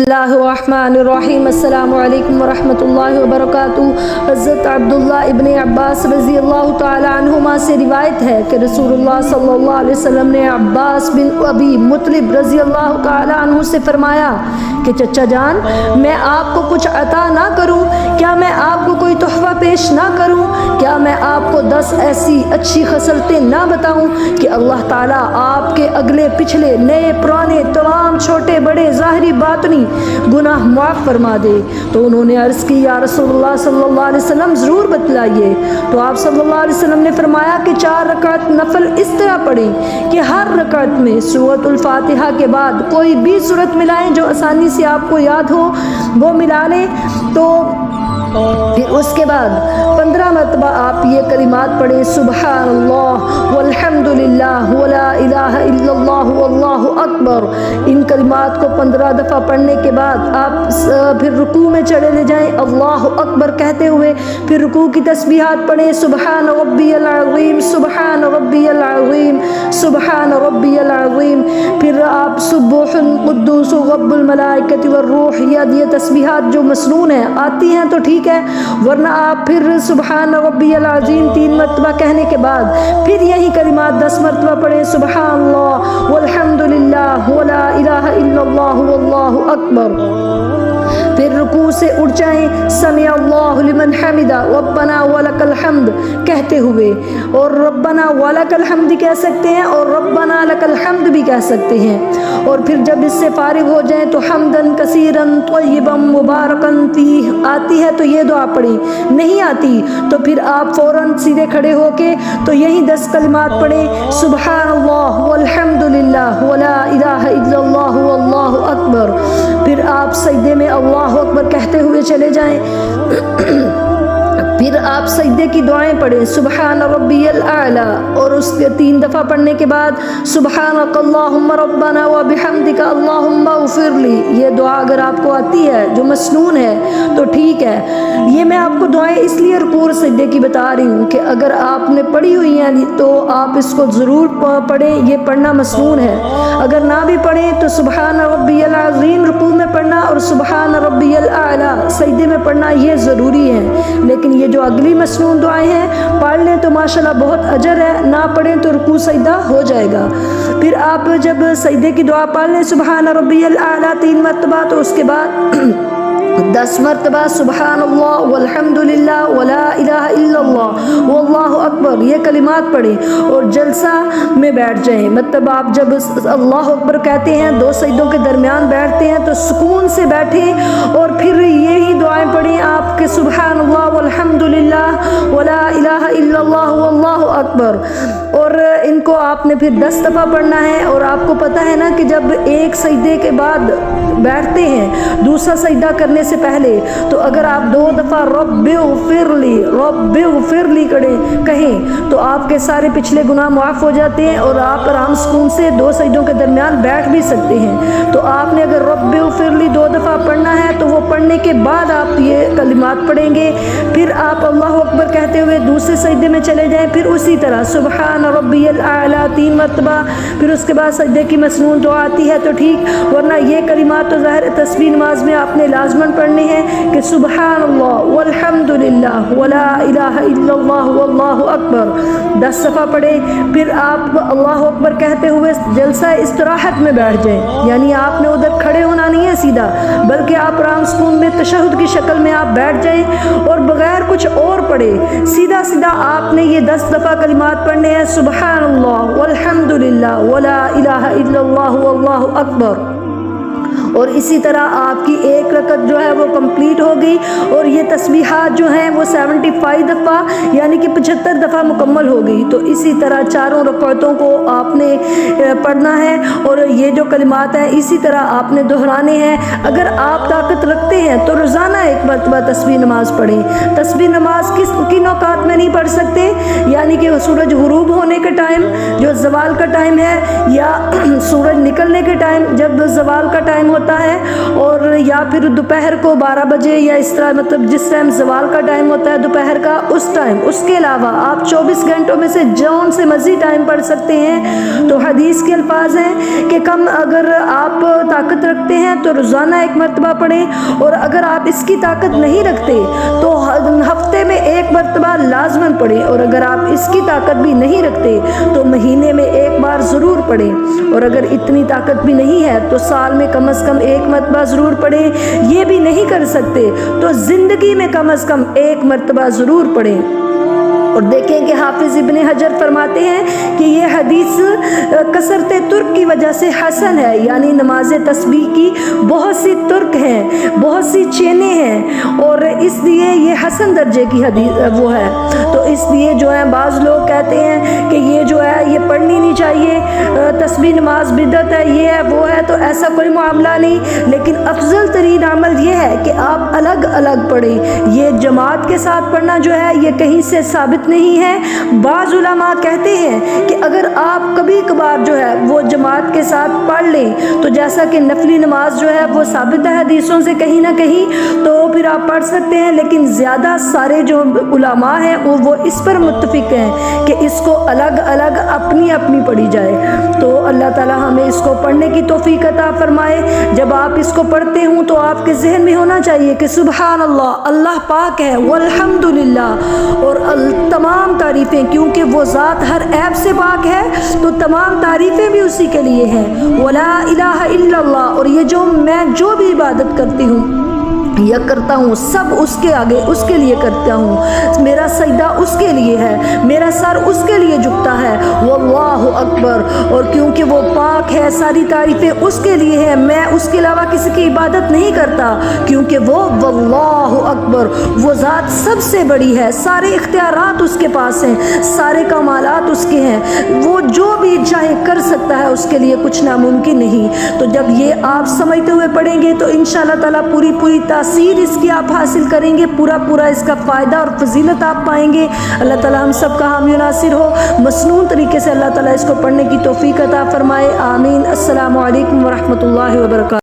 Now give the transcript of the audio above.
اللہ الرحمن الرحیم۔ السلام علیکم ورحمۃ اللہ وبرکاتہ۔ حضرت عبداللہ ابن عباس رضی اللہ تعالی عنہما سے روایت ہے کہ رسول اللہ صلی اللہ علیہ وسلم نے عباس بن ابی مطلب رضی اللہ تعالی عنہ سے فرمایا کہ چچا جان، میں آپ کو کچھ عطا نہ کروں؟ کیا میں آپ کو کوئی تحفہ پیش نہ کروں؟ کیا میں آپ کو 10 ایسی اچھی خصلتیں نہ بتاؤں کہ اللہ تعالیٰ آپ کے اگلے پچھلے نئے پرانے تمام چھوٹے بڑے ظاہری باطنی گناہ معاف فرما دے؟ تو انہوں نے عرض کی، یا رسول اللہ صلی اللہ علیہ وسلم ضرور بتلائیے۔ تو آپ صلی اللہ علیہ وسلم نے فرمایا کہ 4 رکعت نفل اس طرح پڑھیں کہ ہر رکعت میں سورۃ الفاتحہ کے بعد کوئی بھی سورت ملائیں جو آسانی سے آپ کو یاد ہو وہ ملا لیں۔ تو پھر اس کے بعد 15 مرتبہ آپ یہ کلمات پڑھیں، سبحان اللہ والحمد للہ ولا الہ الا اللہ واللہ اکبر۔ ان کلمات کو 15 دفعہ پڑھنے کے بعد آپ پھر رکوع میں چلے جائیں اللہ اکبر کہتے ہوئے، پھر رکوع کی تسبیحات پڑھیں، سبحان ربی العظیم سبحان ربی العظیم سبحان ربی العظیم۔ پھر آپ سبوح قدوس رب الملائکۃ والروح، یہ تسبیحات جو مسنون ہیں آتی ہیں تو ٹھیک ہے، ورنہ آپ پھر سبحان ربی العظیم 3 مرتبہ کہنے کے بعد پھر یہی کلمات 10 مرتبہ پڑھیں، سبحان اللہ والحمد للہ ولا الہ الا اللہ واللہ اکبر۔ پھر رکوع سے اٹھ جائیں، سمع اللہ لمن حمدہ ربنا ولک الحمد کہتے ہوئے، اور ربنا ولک الحمد کہہ سکتے ہیں اور ربنا لک الحمد بھی کہہ سکتے ہیں۔ اور پھر جب اس سے فارغ ہو جائیں تو حمدن کثیرن طیبا مبارکن فیہ آتی ہے تو یہ دعا پڑھیں، نہیں آتی تو پھر آپ فوراً سیدھے کھڑے ہو کے تو یہی 10 کلمات پڑھیں، سبحان اللہ والحمد للہ ولا الہ الا اللہ واللہ اکبر۔ پھر آپ سجدے میں اللہ اکبر کہتے ہوئے چلے جائیں۔ پھر آپ سجدے کی دعائیں پڑھیں، سبحان ربی الاعلی، اور اس کے 3 دفعہ پڑھنے کے بعد سبحانک اللہم ربنا وبحمدک اللہم اغفر لی۔ یہ دعا اگر آپ کو آتی ہے جو مسنون ہے تو ٹھیک ہے۔ یہ میں آپ کو دعائیں اس لیے رکوع اور سجدے کی بتا رہی ہوں کہ اگر آپ نے پڑھی ہوئی ہیں تو آپ اس کو ضرور پڑھیں، یہ پڑھنا مسنون ہے۔ اگر نہ بھی پڑھیں تو سبحان ربی العظیم رکوع میں پڑھنا اور سبحان ربی الاعلی سجدے میں پڑھنا یہ ضروری ہے۔ لیکن یہ جو اگلی مسنون دعائیں ہیں پڑھ لیں تو ماشاءاللہ بہت اجر ہے، نہ پڑھیں تو رکوع سجدہ ہو جائے گا۔ پھر آپ جب سجدے کی دعا پڑھ لیں سبحان ربی الاعلی 3 مرتبہ تو اس کے بعد 10 مرتبہ سبحان اللہ والحمد للہ ولا الہ الا اللہ واللہ اکبر یہ کلمات پڑھیں اور جلسہ میں بیٹھ جائیں۔ مطلب آپ جب اللہ اکبر کہتے ہیں 2 سجدوں کے درمیان بیٹھتے ہیں تو سکون سے بیٹھیں اور پھر یہی دعائیں پڑھیں آپ کے سبحان اللہ والحمد للہ ولا الہ الا اللہ واللہ اکبر، اور ان کو آپ نے پھر 10 دفعہ پڑھنا ہے۔ اور آپ کو پتہ ہے نا کہ جب ایک سجدے کے بعد بیٹھتے ہیں دوسرا سجدہ کرنے سے پہلے تو اگر آپ 2 دفعہ رب اغفر لی کہیں تو آپ کے سارے پچھلے گناہ معاف ہو جاتے ہیں اور آپ آرام سکون سے 2 سجدوں کے درمیان بیٹھ بھی سکتے ہیں۔ تو آپ نے اگر رب اغفر لی 2 دفعہ پڑھنا ہے تو وہ پڑھنے کے بعد آپ یہ کلمات پڑھیں گے۔ پھر آپ اللہ اکبر کہتے ہوئے دوسرے سجدے میں چلے جائیں، پھر اسی طرح سبحان ربی الاعلی 3 مرتبہ، پھر اس کے بعد سجدے کی مسنون دعا آتی ہے تو ٹھیک، ورنہ یہ کلمات تو ظاہر تسبیح نماز میں آپ نے لازماً پڑھنے ہیں کہ سبحان اللہ والحمد للہ ولا الہ الا اللہ واللہ اکبر 10 دفعہ پڑھیں۔ پھر آپ اللہ اکبر کہتے ہوئے جلسہ استراحت میں بیٹھ جائیں، یعنی آپ نے ادھر کھڑے ہونا نہیں ہے سیدھا، بلکہ آپ آرام سکون میں تشہد کی شکل میں آپ بیٹھ جائیں اور بغیر کچھ اور پڑھے سیدھا آپ نے یہ 10 دفعہ کلمات پڑھنے ہیں، سبحان اللہ والحمد للہ ولا الہ الا اللہ واللہ اکبر۔ اور اسی طرح آپ کی 1 رکعت جو ہے وہ کمپلیٹ ہو گئی، اور یہ تسبیحات جو ہیں وہ 75 دفعہ یعنی کہ 75 دفعہ مکمل ہو گئی۔ تو اسی طرح 4 رکعتوں کو آپ نے پڑھنا ہے اور یہ جو کلمات ہیں اسی طرح آپ نے دہرانے ہیں۔ اگر آپ طاقت رکھتے ہیں تو روزانہ 1 مرتبہ تسبیح نماز پڑھیں۔ تسبیح نماز کن اوقات میں نہیں پڑھ سکتے؟ یعنی کہ سورج غروب ہونے کا ٹائم جو زوال کا ٹائم ہے، یا سورج نکلنے کے ٹائم جب زوال کا ٹائم ہو ہوتا ہے اور یا پھر دوپہر کو 12 بجے یا اس طرح مطلب جس ٹائم زوال کا ٹائم ہوتا ہے دوپہر کا اس ٹائم. اس کے علاوہ آپ 24 گھنٹوں میں سے جون سے مزید ٹائم پڑھ سکتے ہیں. تو حدیث کے الفاظ ہیں کہ کم اگر آپ طاقت رکھتے ہیں تو روزانہ 1 مرتبہ پڑھیں, اور اگر آپ اس کی طاقت نہیں رکھتے تو ہفتے میں 1 مرتبہ لازماً پڑھیں, اور اگر آپ اس کی طاقت بھی نہیں رکھتے تو مہینے میں 1 بار ضرور پڑھیں, اور اگر اتنی طاقت بھی نہیں ہے تو سال میں کم از کم 1 مرتبہ ضرور پڑھیں. یہ بھی نہیں کر سکتے تو زندگی میں کم از کم 1 مرتبہ ضرور پڑھیں. اور دیکھیں کہ حافظ ابن حجر فرماتے ہیں کہ یہ حدیث کثرت ترک کی وجہ سے حسن ہے, یعنی نماز تسبیح کی بہت سی ترک ہیں, بہت سی چینیں ہیں, اور اس لیے یہ حسن درجے کی حدیث وہ ہے. تو اس لیے جو ہے بعض لوگ کہتے ہیں کہ یہ جو ہے یہ پڑھنی نہیں چاہیے, تسبیح نماز بدعت ہے, یہ ہے وہ ہے, تو ایسا کوئی معاملہ نہیں. لیکن افضل ترین عمل یہ ہے کہ آپ الگ الگ پڑھیں. یہ جماعت کے ساتھ پڑھنا جو ہے یہ کہیں سے ثابت نہیں ہے. بعض علماء کہتے ہیں کہ اگر آپ کبھی کبھار جو ہے وہ جماعت کے ساتھ پڑھ لیں تو جیسا کہ نفلی نماز جو ہے وہ ثابت ہے حدیثوں سے کہیں نہ کہیں, تو پھر آپ پڑھ سکتے ہیں. لیکن زیادہ سارے جو علماء ہیں وہ اس پر متفق ہیں کہ اس کو الگ الگ اپنی اپنی پڑھی جائے. تو اللہ تعالی ہمیں اس کو پڑھنے کی توفیق عطا فرمائے. جب آپ اس کو پڑھتے ہوں تو آپ کے ذہن میں ہونا چاہیے کہ سبحان اللہ, اللہ پاک ہے, والحمدللہ, اور تمام تعریفیں, کیونکہ وہ ذات ہر عیب سے پاک ہے تو تمام تعریفیں بھی اسی کے لیے ہیں. ولا الہ الا اللہ, اور یہ میں جو بھی عبادت کرتی ہوں یا کرتا ہوں سب اس کے آگے اس کے لیے کرتا ہوں. میرا سجدہ اس کے لیے ہے, میرا سر اس کے لیے جھکتا ہے. واللہ اکبر, اور کیونکہ وہ پاک ہے ساری تعریفیں اس کے لیے ہے. میں اس کے علاوہ کسی کی عبادت نہیں کرتا کیونکہ وہ واللہ اکبر, وہ ذات سب سے بڑی ہے. سارے اختیارات اس کے پاس ہیں, سارے کمالات اس کے ہیں. وہ جو بھی چاہے کر سکتا ہے, اس کے لیے کچھ ناممکن نہیں. تو جب یہ آپ سمجھتے ہوئے پڑھیں گے تو انشاءاللہ تعالیٰ پوری تاثیر اس کی آپ حاصل کریں گے, پورا اس کا فائدہ اور فضیلت آپ پائیں گے. اللہ تعالیٰ ہم سب کا حامی و ناصر ہو. مسنون طریقے سے اللہ تعالیٰ اس کو پڑھنے کی توفیق عطا فرمائے. آمین. السلام علیکم ورحمۃ اللہ وبرکاتہ.